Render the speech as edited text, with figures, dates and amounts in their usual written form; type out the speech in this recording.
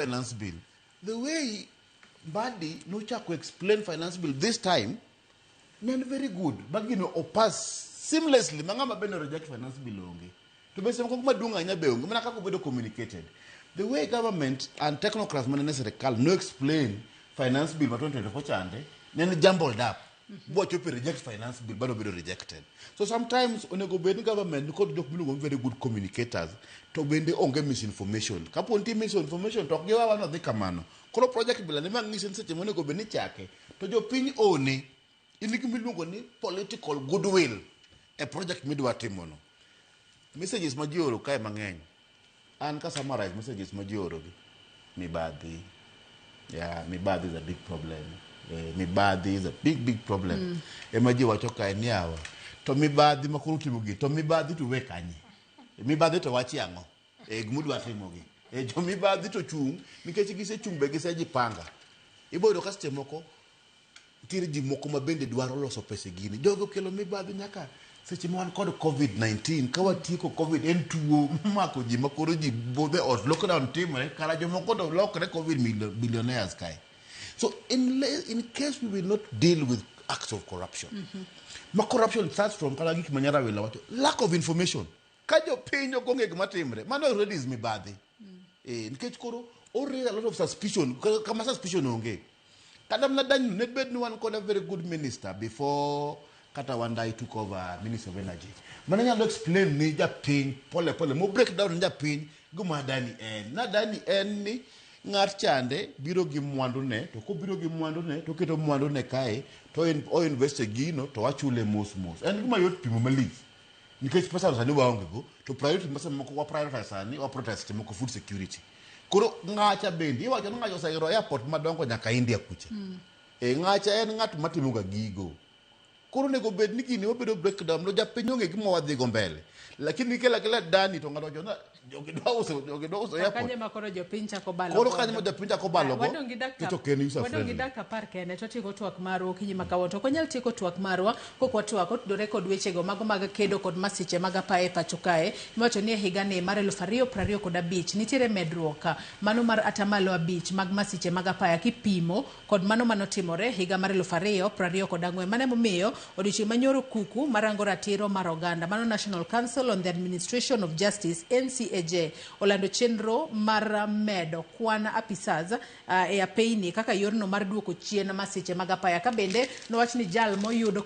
finance bill. The way Badi no chako explain finance bill this time, not very good. But you know, pass seamlessly. Mangama beno reject finance bill onge. To be some dunga nya beonge. Manaka ko bedo communicated. The way government and technocrats manene Sirkal no explain finance bill 2024 chande, then jumbled up. What you reject finance bill, but be rejected. So sometimes onego bed government because you very good communicators to bend the onge misinformation. Kaponti misinformation talk give one of the kamano. Kolo project bill and man listen to onego beni chake to your pin one in political goodwill. A project midwa timono. Messages majoro kai mangeny. And ka summarize messages majoro mibadi. Yeah, mibadi is a big problem. Mibadi is a big problem. Emaji wachoka eniawa. To mibadi makuruti mugi. To mibadi to wekanye. Mibadi to wachi ango. Gumudu atimogi. Jo mibadi to chung. Nikechi gise chung begise jipanga. Ibo do kaste moko. Tiri ji moko mabende duaro loso pese gini. Jogo kelo mibadi nyaka. Sechi mwan kod COVID-19. Kawa tiko COVID entuo. Mako ji makuru ji bode os. Lockdown team. Kala jo moko do lokre COVID billionaires kai. So in case we will not deal with acts of corruption, corruption starts from lack of information. Kajo penyo konge gmatemre. Man already is me badi. In case koro already a lot of suspicion. Kama suspicion onge. Kadam na danyu netbed no one called a very good minister before Katawanda took over Minister of Energy. Mananya lo explain ni ja pin pole mo break down ni ja pin guma dani en na dani en ni ngat chande biro gi mwandu ne to ko biro gi mwandu ne to keto mwandu ne kae to o invest gino to achule mos en gima yot pimo mali nikech pesa sani waonge go to priority pesa moko wa priority sani wa protest moko food security koro ngacha bendi iwacho ngacho sairo airport madongo nyaka India kucha ngacha en ngat matimuga gigo koro nego bed ni gini obedo breakdown no japinyo nge gima wadhi go mbele lakini kila dani to ngado jona jogidoso airport kanye makoro jopincha ko balo koro kanye mo jopincha ko balo go to ken user friendly wadongi dakika par kene to tiko twak marwa kinyi makawoto konyal tiko twak marwa kokwa twak otudore kod weche go mago mag kedo kod masiche mag apaye pachokae iwacho ni higa ne mar 2025 nitiere medruok mano mar atamalo 5 mag masiche mag apaye kipimo kod mano manotimore higa mar 2024 mane momiyo odiochieng' manyoro kuku marango ratiro mar oganda mano National Council on the Administration of Justice NCAJ olando chenro mar medo kwan apisas e apeini kaka yorno mar duoko chien masiche mag apaya ka bende nowach ni jal moyudo